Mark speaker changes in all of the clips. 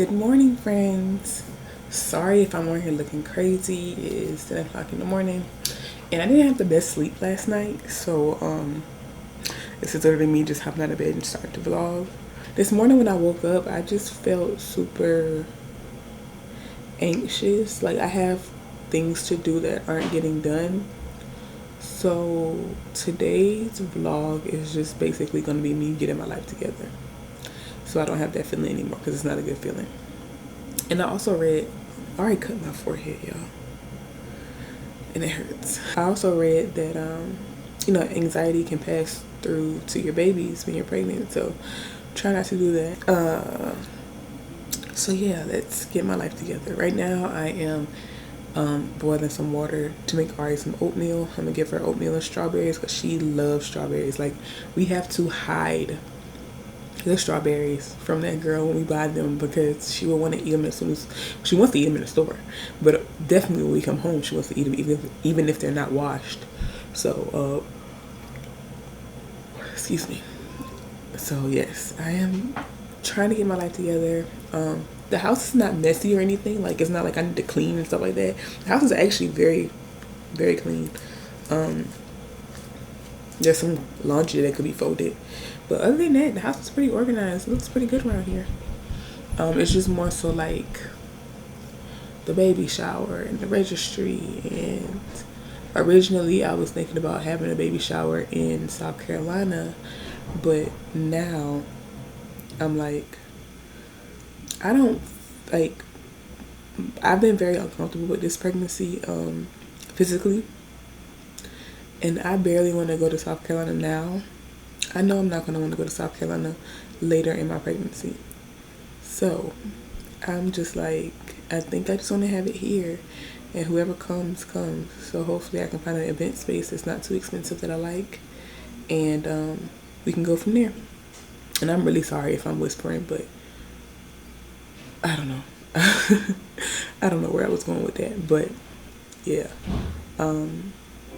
Speaker 1: Good morning, friends. Sorry if I'm on here looking crazy. It is 10 o'clock in the morning, and I didn't have the best sleep last night, so this is literally me just hopping out of bed and starting to vlog. This morning when I woke up, I just felt super anxious. Like I have things to do that aren't getting done. So today's vlog is just basically going to be me getting my life together. So I don't have that feeling anymore because it's not a good feeling. And I also read, I already cut my forehead, y'all, and it hurts. I also read that, anxiety can pass through to your babies when you're pregnant, so try not to do that. So yeah, let's get my life together. Right now, I am boiling some water to make Ari some oatmeal. I'm gonna give her oatmeal and strawberries because she loves strawberries. Like, we have to hide the strawberries from that girl when we buy them because she will want to eat them as soon as she wants to eat them in the store, but definitely when we come home she wants to eat them even if they're not washed. So excuse me. So yes, I am trying to get my life together. The house is not messy or anything. Like, it's not like I need to clean and stuff like that. The house is actually very, very clean. There's some laundry that could be folded, but other than that, the house is pretty organized. It looks pretty good around here. It's just more so like the baby shower and the registry. And originally I was thinking about having a baby shower in South Carolina, but now I'm like, I don't like, I've been very uncomfortable with this pregnancy, physically, and I barely want to go to South Carolina now. I know I'm not going to want to go to South Carolina later in my pregnancy. So I'm just like, I think I just want to have it here, and whoever comes, comes. So hopefully I can find an event space that's not too expensive that I like, and we can go from there. And I'm really sorry if I'm whispering, but I don't know. I don't know where I was going with that, but yeah.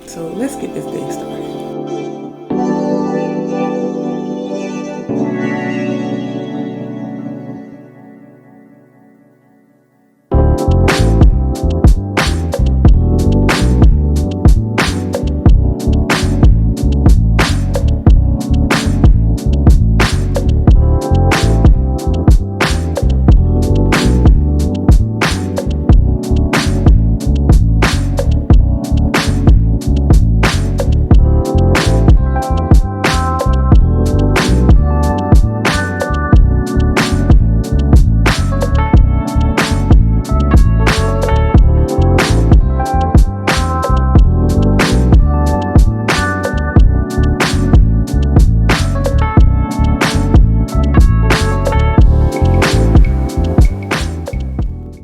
Speaker 1: So let's get this day started.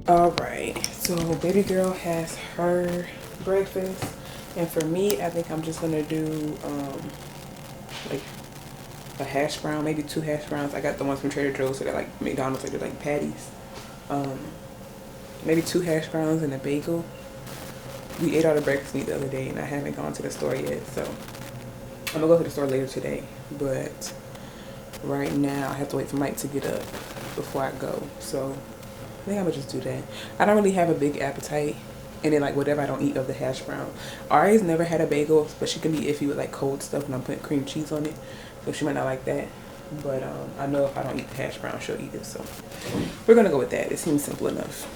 Speaker 1: All right, so baby girl has her breakfast, and for me, I think I'm just gonna do like a hash brown, maybe 2 hash browns. I got the ones from Trader Joe's, so they're like McDonald's, like they're like patties. Maybe 2 hash browns and a bagel. We ate all the breakfast meat the other day, and I haven't gone to the store yet, so I'm gonna go to the store later today. But right now, I have to wait for Mike to get up before I go. So I think I'm gonna just do that. I don't really have a big appetite, and then like whatever I don't eat of the hash brown. Ari's never had a bagel, but she can be iffy with like cold stuff when I'm putting cream cheese on it, so she might not like that. But I know if I don't eat the hash brown, she'll eat it. So we're gonna go with that. It seems simple enough.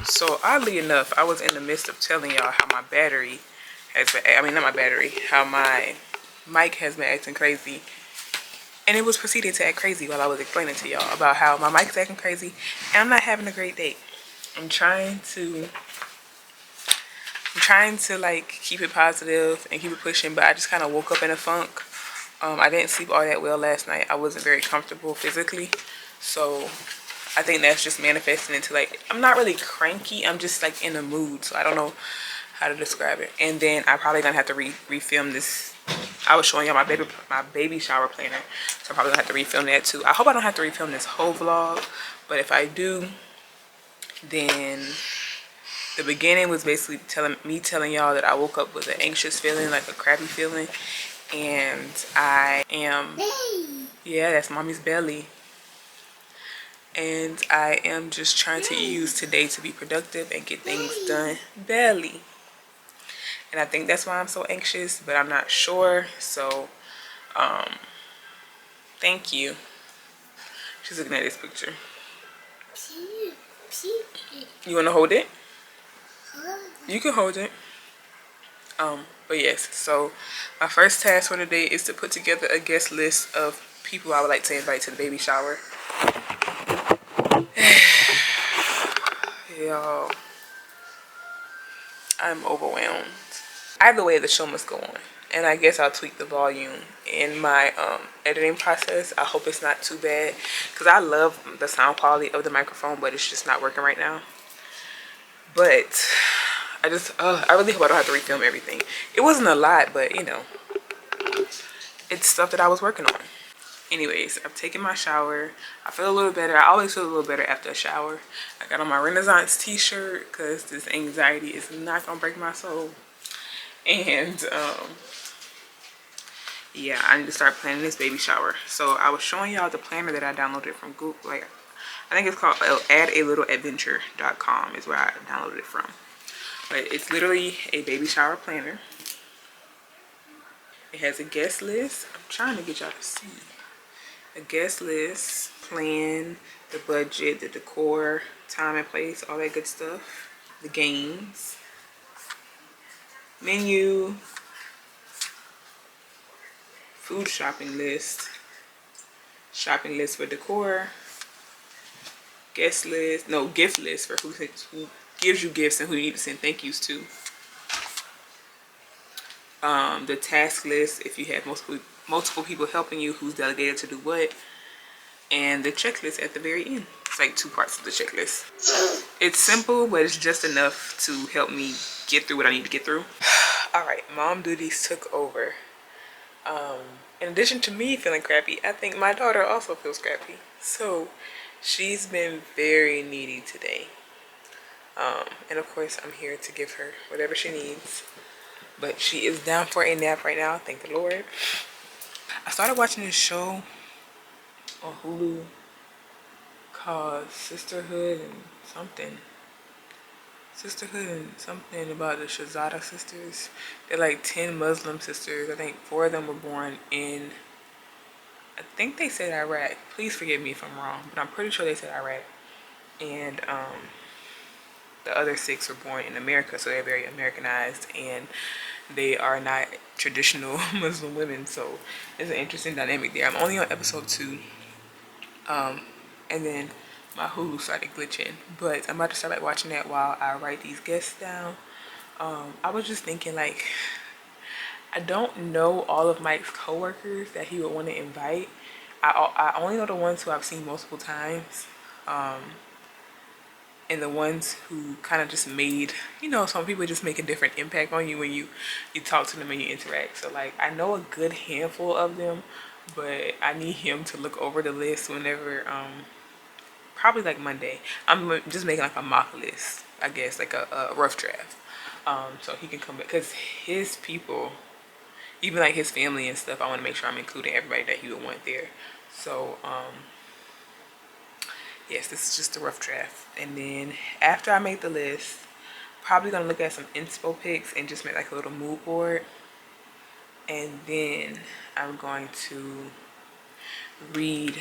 Speaker 1: So oddly enough, I was in the midst of telling y'all how my battery has been, I mean not my battery, how my mic has been acting crazy. And it was proceeding to act crazy while I was explaining to y'all about how my mic's acting crazy and I'm not having a great day. I'm trying to like keep it positive and keep it pushing, but I just kind of woke up in a funk. I didn't sleep all that well last night. I wasn't very comfortable physically, so I think that's just manifesting into like, I'm not really cranky, I'm just like in a mood, so I don't know how to describe it. And then I'm probably gonna have to refilm this. I was showing y'all my baby shower planner, so I'm probably gonna have to refilm that too. I hope I don't have to refilm this whole vlog, but if I do, then The beginning was basically telling y'all that I woke up with an anxious feeling, like a crappy feeling, and I am, yeah, that's mommy's belly. And I am just trying to use today to be productive and get things done. Belly. And I think that's why I'm so anxious, but I'm not sure. So, thank you. She's looking at this picture. You want to hold it? You can hold it. But yes, so my first task for today is to put together a guest list of people I would like to invite to the baby shower. Y'all, I'm overwhelmed. Either way, the show must go on. And I guess I'll tweak the volume in my editing process. I hope it's not too bad, because I love the sound quality of the microphone, but it's just not working right now. But I really hope I don't have to refilm everything. It wasn't a lot, but you know, it's stuff that I was working on. Anyways, I've taken my shower. I feel a little better. I always feel a little better after a shower. I got on my Renaissance t-shirt because this anxiety is not gonna break my soul. And yeah, I need to start planning this baby shower. So I was showing y'all the planner that I downloaded from Google. Like, I think it's called addalittleadventure.com is where I downloaded it from. But it's literally a baby shower planner. It has a guest list. I'm trying to get y'all to see. A guest list, plan, the budget, the decor, time and place, all that good stuff. The games, menu, food shopping list for decor, gift list for who gives you gifts and who you need to send thank yous to. The task list if you have multiple people helping you, who's delegated to do what, and the checklist at the very end. It's like 2 parts of the checklist. It's simple, but it's just enough to help me get through what I need to get through. All right, mom duties took over. In addition to me feeling crappy, I think my daughter also feels crappy. So she's been very needy today. And of course, I'm here to give her whatever she needs. But she is down for a nap right now, thank the Lord. I started watching this show on Hulu called Sisterhood and something about the Shahzada sisters. They're like 10 Muslim sisters. I think 4 of them were born in, I think they said Iraq. Please forgive me if I'm wrong, but I'm pretty sure they said Iraq. And the other 6 were born in America, so they're very Americanized, and they are not traditional Muslim women. So there's an interesting dynamic there. I'm only on episode 2. And then my Hulu started glitching, but I'm about to start like watching that while I write these guests down. I was just thinking, like, I don't know all of Mike's coworkers that he would want to invite. I only know the ones who I've seen multiple times, and the ones who kind of just made, you know, some people just make a different impact on you when you talk to them and you interact. So like, I know a good handful of them, but I need him to look over the list whenever probably like Monday. I'm just making like a mock list, I guess, like a rough draft. So he can come back, because his people, even like his family and stuff, I want to make sure I'm including everybody that he would want there. So yes, this is just a rough draft. And then after I make the list, probably gonna look at some inspo pics and just make like a little mood board. And then I'm going to read.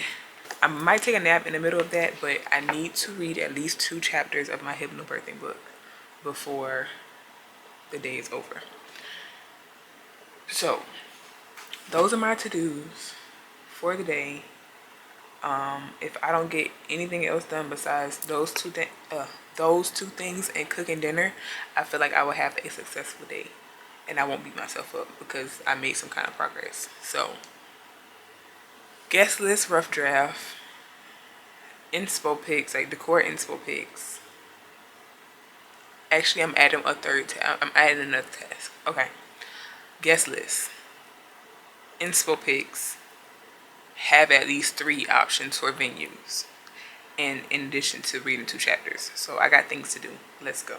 Speaker 1: I might take a nap in the middle of that, but I need to read at least 2 chapters of my hypnobirthing book before the day is over. So those are my to-dos for the day. If I don't get anything else done besides those two things and cooking dinner, I feel like I will have a successful day, and I won't beat myself up because I made some kind of progress. So guest list rough draft, inspo pics, like decor inspo pics. Actually, I'm adding I'm adding another task. Okay, guest list, inspo pics, have at least 3 options for venues, and in addition to reading 2 chapters. So I got things to do. Let's go.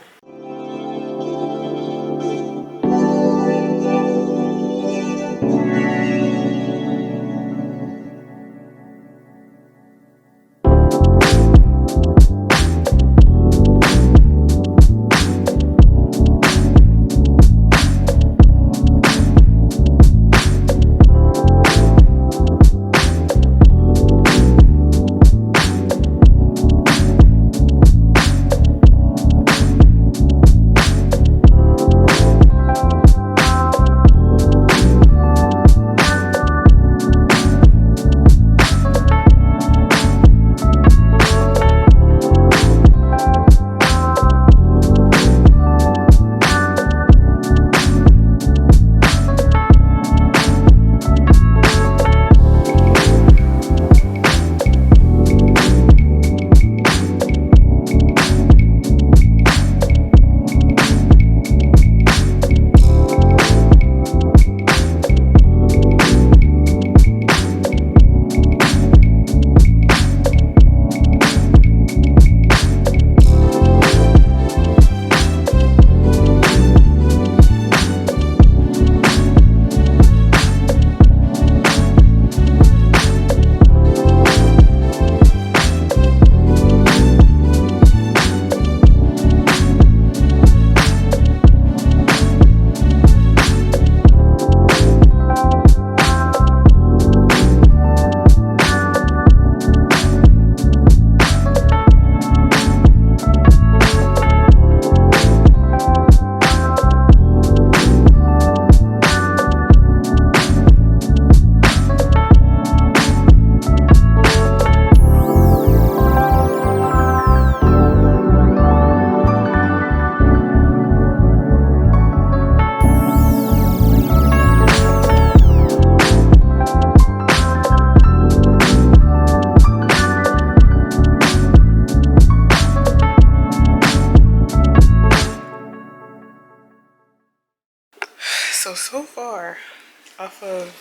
Speaker 1: Off of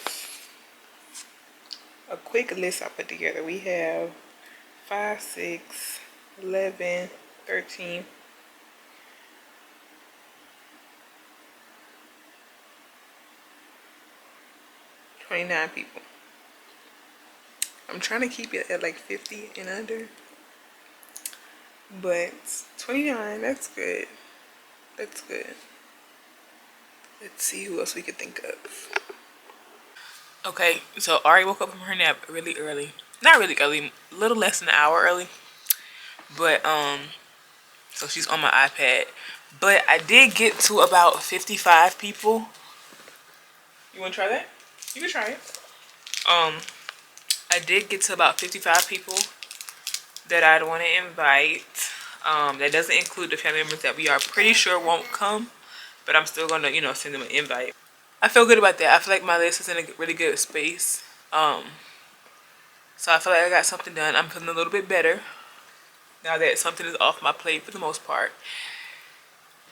Speaker 1: a quick list I put together, we have 5, 6, 11, 13, 29 people. I'm trying to keep it at like 50 and under, but 29, that's good. That's good. Let's see who else we could think of. Okay, so Ari woke up from her nap really early. Not really early, a little less than an hour early. But so she's on my iPad. But I did get to about 55 people. You wanna try that? You can try it. I did get to about 55 people that I'd want to invite. That doesn't include the family members that we are pretty sure won't come, but I'm still gonna, send them an invite. I feel good about that. I feel like my list is in a really good space. So I feel like I got something done. I'm feeling a little bit better now that something is off my plate for the most part.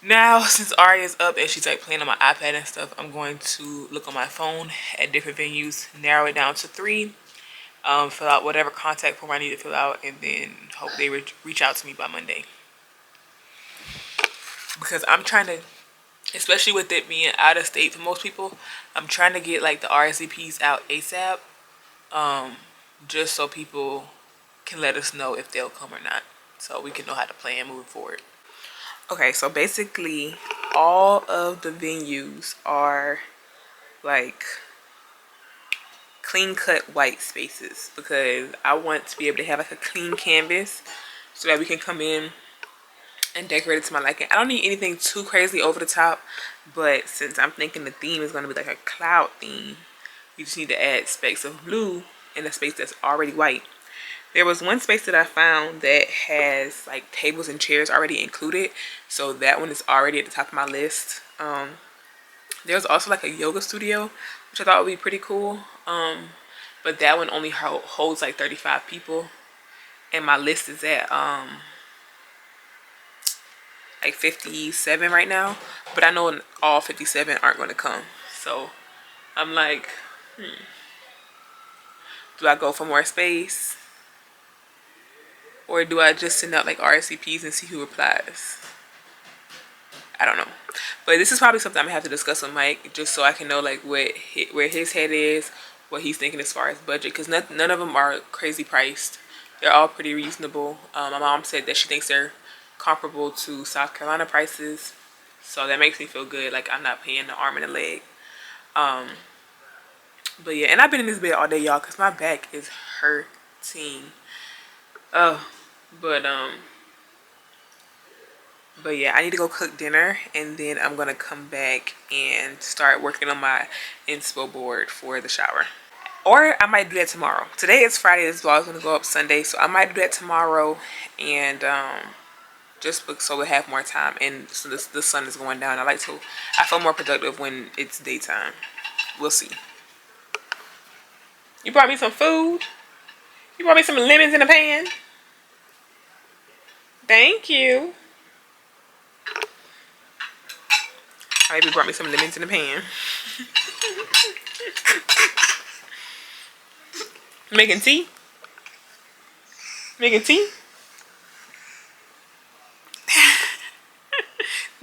Speaker 1: Now, since Ari is up and she's like playing on my iPad and stuff, I'm going to look on my phone at different venues, narrow it down to 3, fill out whatever contact form I need to fill out, and then hope they reach out to me by Monday. Because I'm trying to, especially with it being out of state for most people, I'm trying to get like the RSVPs out ASAP, just so people can let us know if they'll come or not, so we can know how to plan moving forward. Okay, so basically all of the venues are like clean cut white spaces because I want to be able to have like a clean canvas so that we can come in and decorate it to my liking. I don't need anything too crazy over the top, but since I'm thinking the theme is going to be like a cloud theme, you just need to add specks of blue in a space that's already white. There was one space that I found that has like tables and chairs already included, so that one is already at the top of my list. There's also like a yoga studio, which I thought would be pretty cool, but that one only holds like 35 people, and my list is at like 57 right now, but I know all 57 aren't going to come, so I'm like, do I go for more space? Or do I just send out like RSVPs and see who replies? I don't know. But this is probably something I'm gonna have to discuss with Mike, just so I can know like where his head is, what he's thinking as far as budget, because none of them are crazy priced. They're all pretty reasonable. My mom said that she thinks they're comparable to South Carolina prices, so that makes me feel good. Like I'm not paying the arm and a leg. But yeah, and I've been in this bed all day, y'all, because my back is hurting. Oh, but But yeah, I need to go cook dinner, and then I'm gonna come back and start working on my inspo board for the shower. Or I might do that tomorrow. Today is Friday. This vlog is gonna go up Sunday, so I might do that tomorrow, and just so we have more time. And so the sun is going down. I feel more productive when it's daytime. We'll see. You brought me some food. You brought me some lemons in a pan. Thank you. Baby brought me some lemons in a pan. Making tea? Making tea?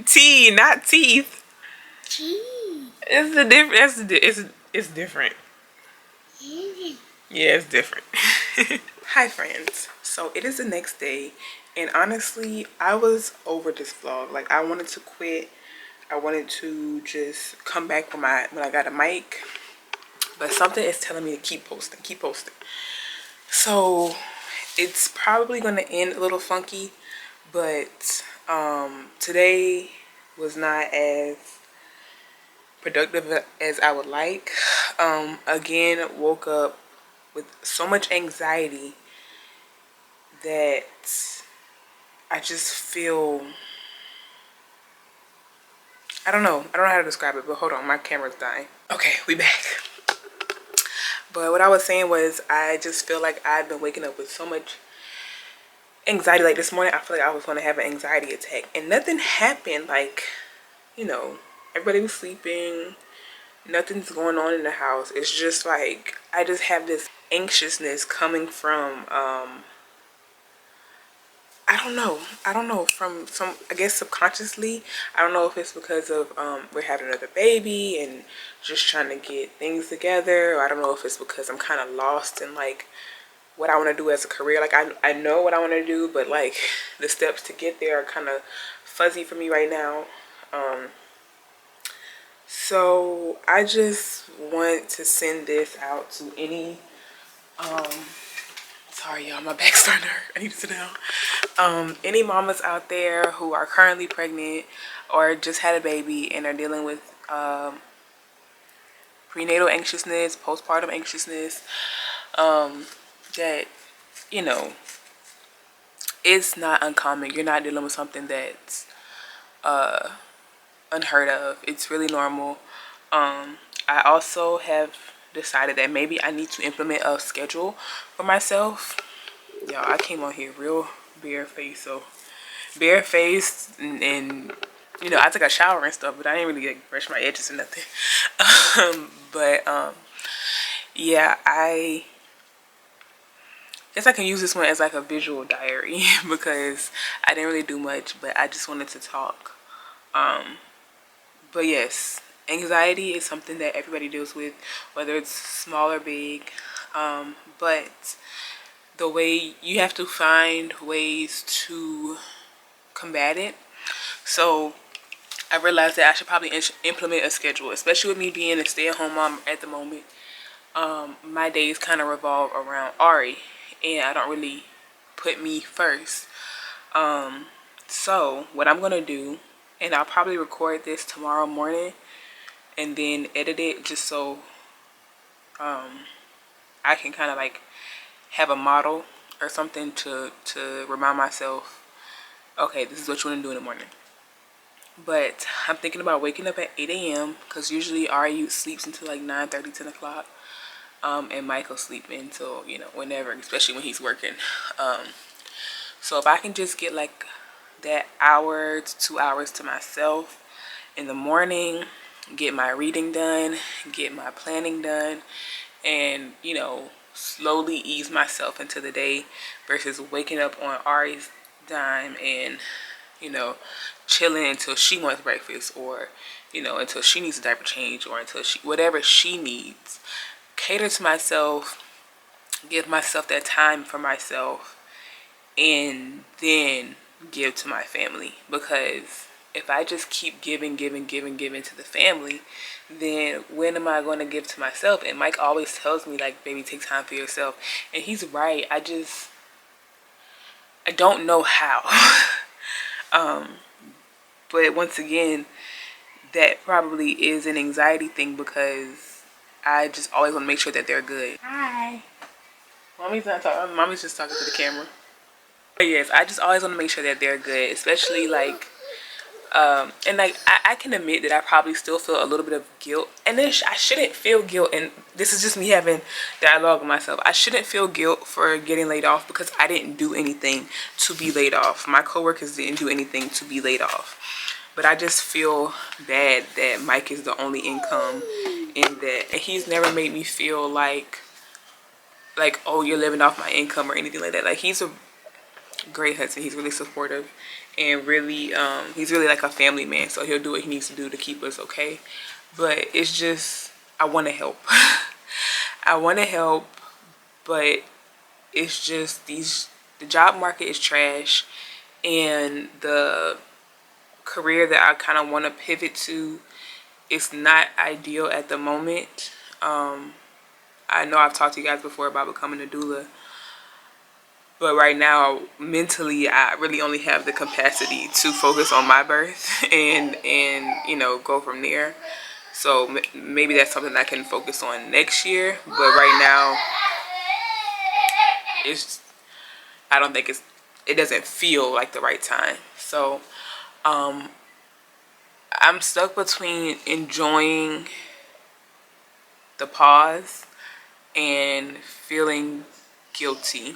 Speaker 1: Tea, not teeth. Tea. It's the different. It's different. Yeah, it's different. Hi friends. So it is the next day, and honestly, I was over this vlog. Like I wanted to quit. I wanted to just come back when I got a mic, but something is telling me to keep posting, keep posting. So it's probably gonna end a little funky, but today was not as productive as I would like. Again, woke up with so much anxiety that I just feel, I don't know how to describe it, but hold on, my camera's dying. Okay, we back. But what I was saying was, I just feel like I've been waking up with so much anxiety. Like this morning, I feel like I was going to have an anxiety attack, and nothing happened. Like, everybody was sleeping. nothing's going on in the house. It's just like I just have this anxiousness coming from I don't know from some, I guess subconsciously. I don't know if it's because of we're having another baby and just trying to get things together, or I don't know if it's because I'm kind of lost in like what I want to do as a career. Like I know what I want to do, but like the steps to get there are kind of fuzzy for me right now. So I just want to send this out to any sorry y'all, my back's starting to hurt. I need to sit down. Any mamas out there who are currently pregnant or just had a baby and are dealing with prenatal anxiousness, postpartum anxiousness, that, you know, it's not uncommon. You're not dealing with something that's unheard of. It's really normal. I also have decided that maybe I need to implement a schedule for myself. Y'all, I came on here real barefaced, so barefaced and you know, I took a shower and stuff, but I didn't really like, brush my edges or nothing. But yeah, I guess I can use this one as like a visual diary because I didn't really do much, but I just wanted to talk. But yes, anxiety is something that everybody deals with, whether it's small or big. But the way you have to find ways to combat it. So I realized that I should probably implement a schedule, especially with me being a stay-at-home mom at the moment. My days kind of revolve around Ari, and I don't really put me first. So what I'm gonna do, and I'll probably record this tomorrow morning and then edit it just so I can kind of like have a model or something to remind myself, okay, this is what you want to do in the morning. But I'm thinking about waking up at 8 a.m. because usually Ari sleeps until like 9:30, 10 o'clock. And Michael sleep until, you know, whenever, especially when he's working. So if I can just get like that hour to 2 hours to myself in the morning, get my reading done, get my planning done, and, you know, slowly ease myself into the day versus waking up on Ari's dime and, you know, chilling until she wants breakfast, or, you know, until she needs a diaper change, or until she, whatever she needs. Cater to myself, give myself that time for myself, and then give to my family. Because if I just keep giving to the family, then when am I going to give to myself? And Mike always tells me, like, baby, take time for yourself. And he's right. I don't know how. But once again, that probably is an anxiety thing because I just always want to make sure that they're good. Hi. Mommy's not talking. Mommy's just talking to the camera. But yes, I just always want to make sure that they're good, especially like, and like I can admit that I probably still feel a little bit of guilt, and then I shouldn't feel guilt. And this is just me having dialogue with myself. I shouldn't feel guilt for getting laid off because I didn't do anything to be laid off. My coworkers didn't do anything to be laid off. But I just feel bad that Mike is the only income, and that he's never made me feel like, oh, you're living off my income or anything like that. Like, he's a great husband. He's really supportive, and really, he's really like a family man. So he'll do what he needs to do to keep us okay. But it's just, I want to help. I want to help, but it's just the job market is trash, and the career that I kind of want to pivot to is not ideal at the moment. I know I've talked to you guys before about becoming a doula, but right now mentally I really only have the capacity to focus on my birth and you know, go from there. So maybe that's something I can focus on next year, but right now it's, I don't think it doesn't feel like the right time. So I'm stuck between enjoying the pause and feeling guilty.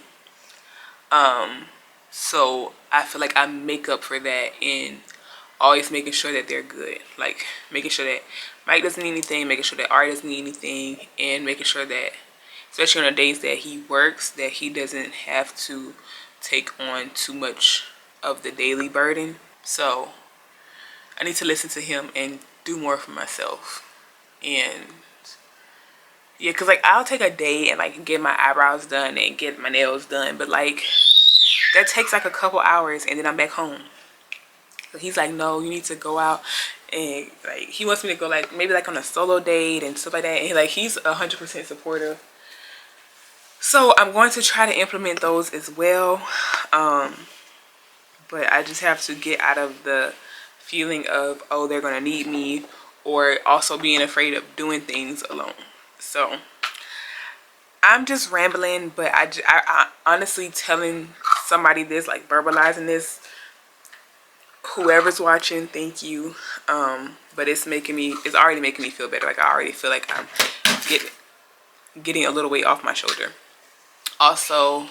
Speaker 1: So I feel like I make up for that in always making sure that they're good. Like making sure that Mike doesn't need anything, making sure that Ari doesn't need anything, and making sure that, especially on the days that he works, that he doesn't have to take on too much of the daily burden. So I need to listen to him and do more for myself. And yeah, because like I'll take a day and like get my eyebrows done and get my nails done, but like that takes like a couple hours and then I'm back home. So he's like, no, you need to go out, and like he wants me to go like maybe like on a solo date and stuff like that. And like he's 100% supportive. So I'm going to try to implement those as well. But I just have to get out of the feeling of, oh, they're gonna need me, or also being afraid of doing things alone. So I'm just rambling, but I honestly telling somebody this, like verbalizing this, whoever's watching, thank you. But it's already making me feel better. Like I already feel like I'm getting a little weight off my shoulder. Also,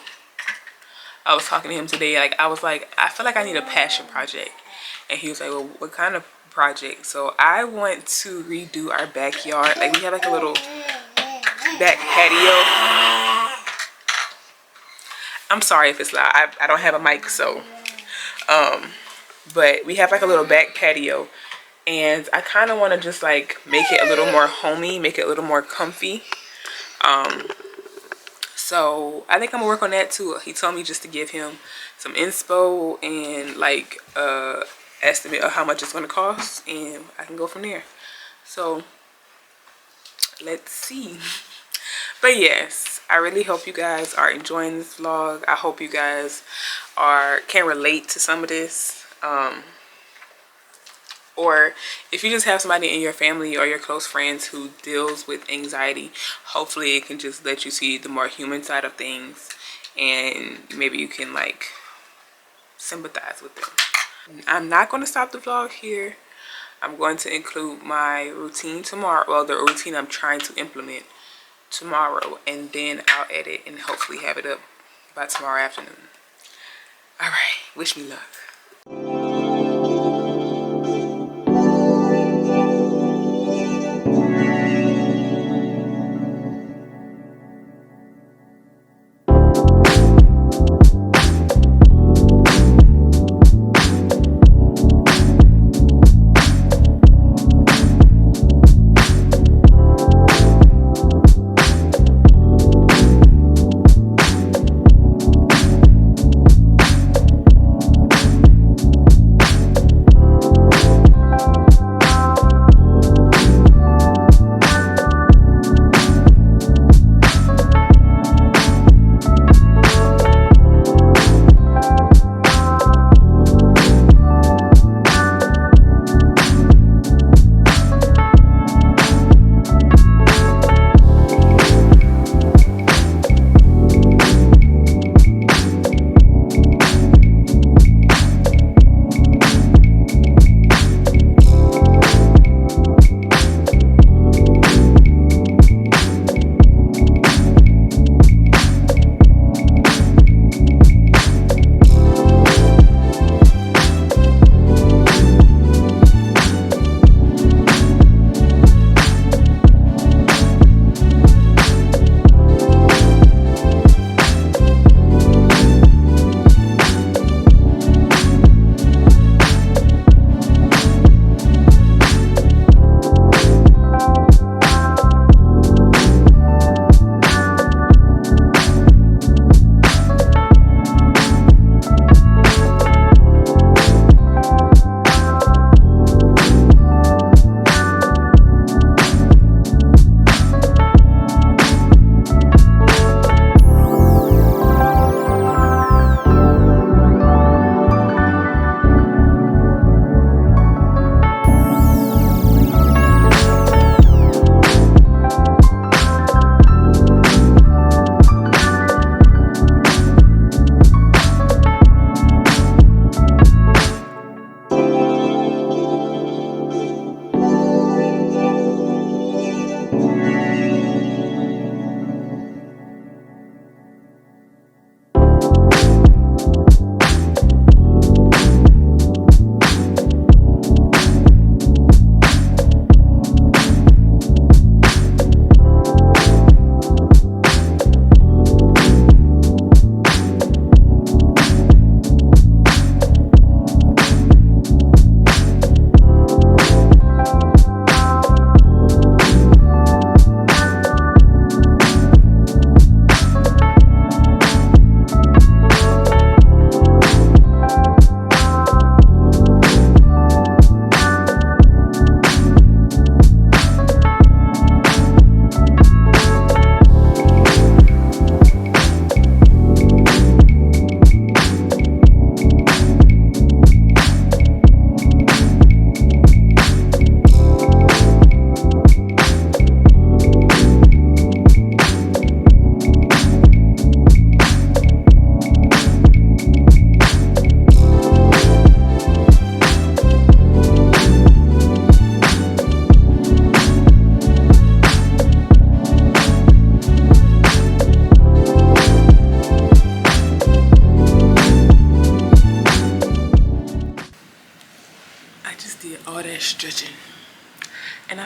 Speaker 1: I was talking to him today, like I was like, I feel like I need a passion project. And he was like, well, what kind of project? So I want to redo our backyard. Like we have like a little back patio. I'm sorry if it's loud. I don't have a mic, so but we have like a little back patio, and I kind of want to just like make it a little more homey, make it a little more comfy. So I think I'm gonna work on that too. He told me just to give him some inspo and like estimate of how much it's gonna cost, and I can go from there. So let's see. But yes, I really hope you guys are enjoying this vlog. I hope you guys can relate to some of this. Or if you just have somebody in your family or your close friends who deals with anxiety, hopefully it can just let you see the more human side of things, and maybe you can like sympathize with them. I'm not going to stop the vlog here. I'm going to include my routine tomorrow. Well, the routine I'm trying to implement tomorrow, and then I'll edit and hopefully have it up by tomorrow afternoon. All right, wish me luck.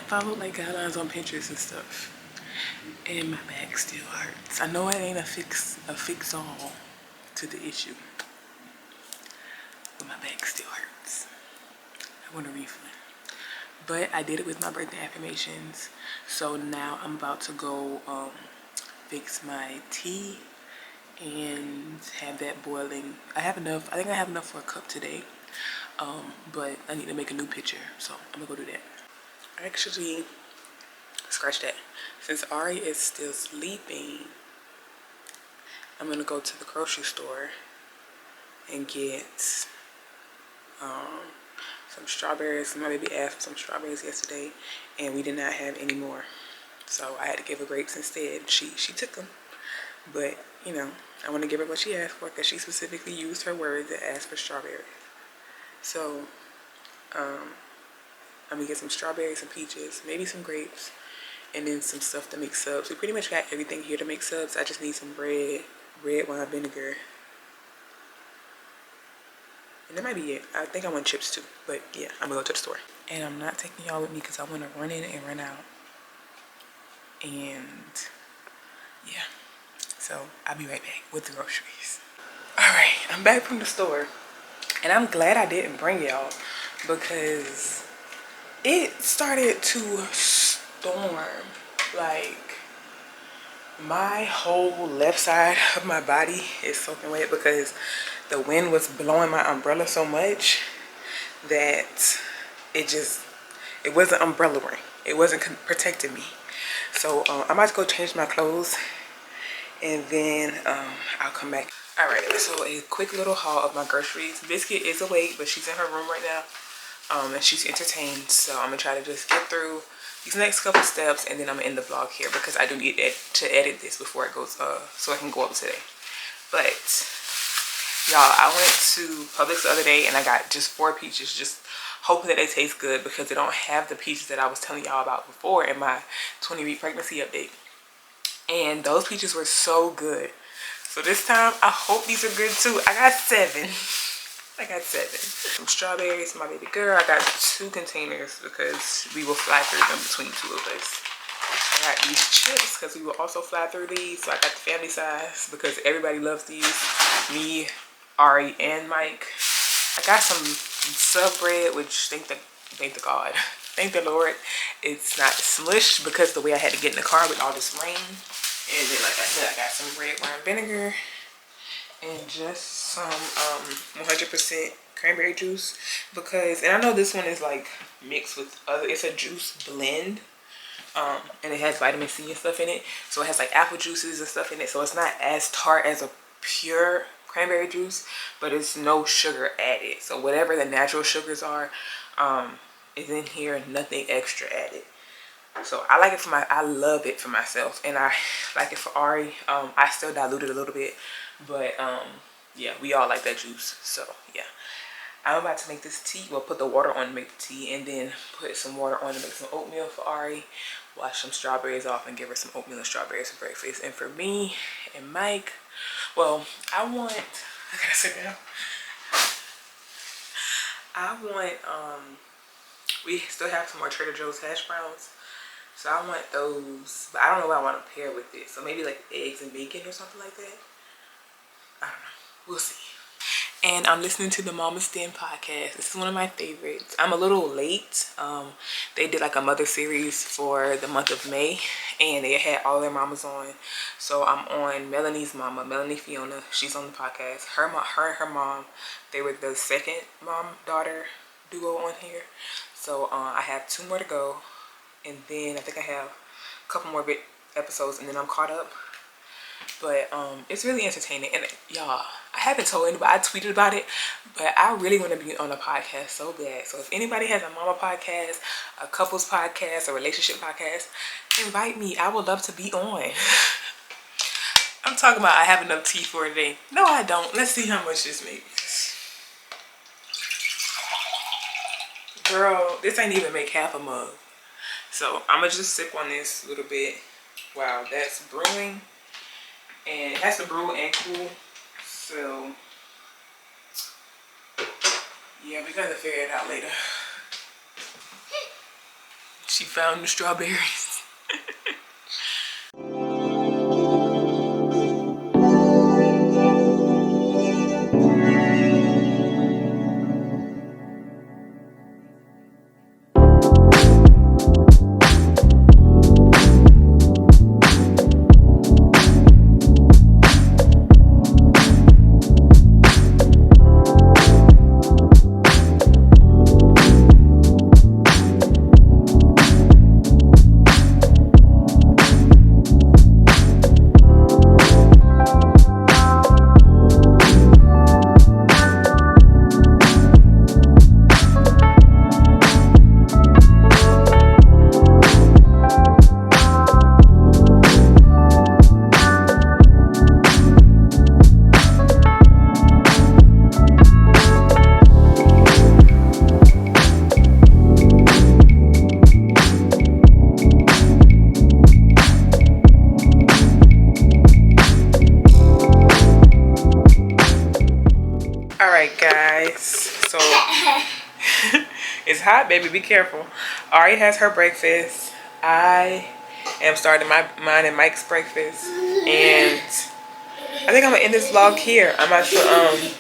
Speaker 1: followed like guidelines on Pinterest and stuff, and my back still hurts. I know it ain't a fix all to the issue, but my back still hurts. I want a refund. But I did it with my birthday affirmations, so now I'm about to go fix my tea and have that boiling. I have enough. I think I have enough for a cup today, but I need to make a new pitcher, so I'm gonna go do that. Actually, scratch that. Since Ari is still sleeping, I'm gonna go to the grocery store and get some strawberries. My baby asked for some strawberries yesterday, and we did not have any more, so I had to give her grapes instead. She took them, but you know, I want to give her what she asked for because she specifically used her words and asked for strawberries. So I'm gonna get some strawberries, some peaches, maybe some grapes, and then some stuff to make subs. We pretty much got everything here to make subs. I just need some bread, red wine vinegar, and that might be it. I think I want chips too, but yeah, I'm gonna go to the store. And I'm not taking y'all with me because I want to run in and run out. And yeah, so I'll be right back with the groceries. All right, I'm back from the store, and I'm glad I didn't bring y'all because it started to storm. Like, my whole left side of my body is soaking wet because the wind was blowing my umbrella so much that it wasn't umbrella ring. It wasn't protecting me. So I'm about to go change my clothes, and then I'll come back. All right, so a quick little haul of my groceries. Biscuit is awake, but she's in her room right now, and she's entertained. So I'm gonna try to just get through these next couple steps, and then I'm gonna end the vlog here because I do need to edit this before it goes, so I can go up today. But y'all, I went to Publix the other day, and I got just 4 peaches, just hoping that they taste good because they don't have the peaches that I was telling y'all about before in my 20-week pregnancy update. And those peaches were so good. So this time, I hope these are good too. I got 7. I got 7. Some strawberries for my baby girl. I got 2 containers because we will fly through them between 2 of us. I got these chips because we will also fly through these. So I got the family size because everybody loves these. Me, Ari, and Mike. I got some sub bread, which thank the God, thank the Lord, it's not smushed because the way I had to get in the car with all this rain. And then, like I said, I got some red wine vinegar and just some 100% cranberry juice because, and I know this one is like mixed with other, it's a juice blend, and it has vitamin C and stuff in it, so it has like apple juices and stuff in it, so it's not as tart as a pure cranberry juice, but it's no sugar added. So whatever the natural sugars are is in here, nothing extra added. So I like it for I love it for myself, and I like it for Ari. I still dilute it a little bit, but yeah, we all like that juice. So yeah, I'm about to make this tea. We'll put the water on to make the tea, and then put some water on to make some oatmeal for Ari. Wash some strawberries off and give her some oatmeal and strawberries for breakfast. And for me and Mike, well, I gotta sit down. We still have some more Trader Joe's hash browns. So I want those, but I don't know what I want to pair with it. So maybe like eggs and bacon or something like that. I don't know. We'll see. And I'm listening to the Mama's Den podcast. This is one of my favorites. I'm a little late. They did like a mother series for the month of May, and they had all their mamas on. So I'm on Melanie's mama, Melanie Fiona. She's on the podcast. Her and her mom, they were the second mom-daughter duo on here. So I have 2 more to go. And then I think I have a couple more episodes, and then I'm caught up. But it's really entertaining. And y'all, I haven't told anybody. I tweeted about it, but I really want to be on a podcast so bad. So if anybody has a mama podcast, a couples podcast, a relationship podcast, invite me. I would love to be on. I'm talking about I have enough tea for a day. No, I don't. Let's see how much this makes. Girl, this ain't even make half a mug. So I'm gonna just sip on this a little bit while that's brewing, and it has to brew and cool. So yeah, we gotta figure it out later. She found the strawberries. Alright guys, so it's hot, baby, be careful. Ari has her breakfast. I am starting mine and Mike's breakfast. And I think I'm gonna end this vlog here. I'm about to,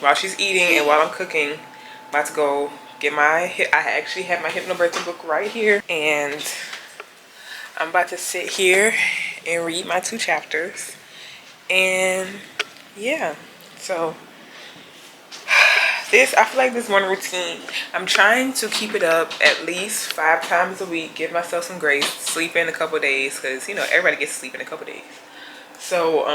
Speaker 1: while she's eating and while I'm cooking, I'm about to go get I actually have my hypnobirthing book right here. And I'm about to sit here and read my 2 chapters. And yeah, so I feel like this morning routine, I'm trying to keep it up at least 5 times a week, give myself some grace, sleep in a couple days, because, you know, everybody gets to sleep in a couple days. So,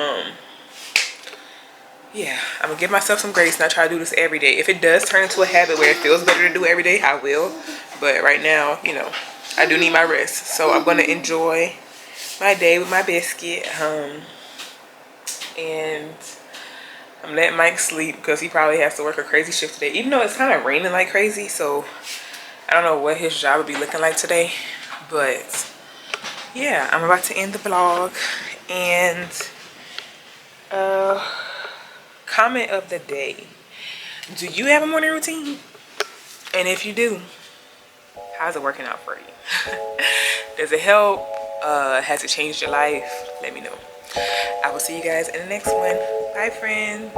Speaker 1: yeah, I'm going to give myself some grace, and I try to do this every day. If it does turn into a habit where it feels better to do every day, I will. But right now, you know, I do need my rest. So I'm going to enjoy my day with my biscuit. And I'm letting Mike sleep because he probably has to work a crazy shift today. Even though it's kind of raining like crazy, so I don't know what his job would be looking like today. But yeah, I'm about to end the vlog. And comment of the day. Do you have a morning routine? And if you do, how's it working out for you? Does it help? Has it changed your life? Let me know. I will see you guys in the next one. Bye, friends.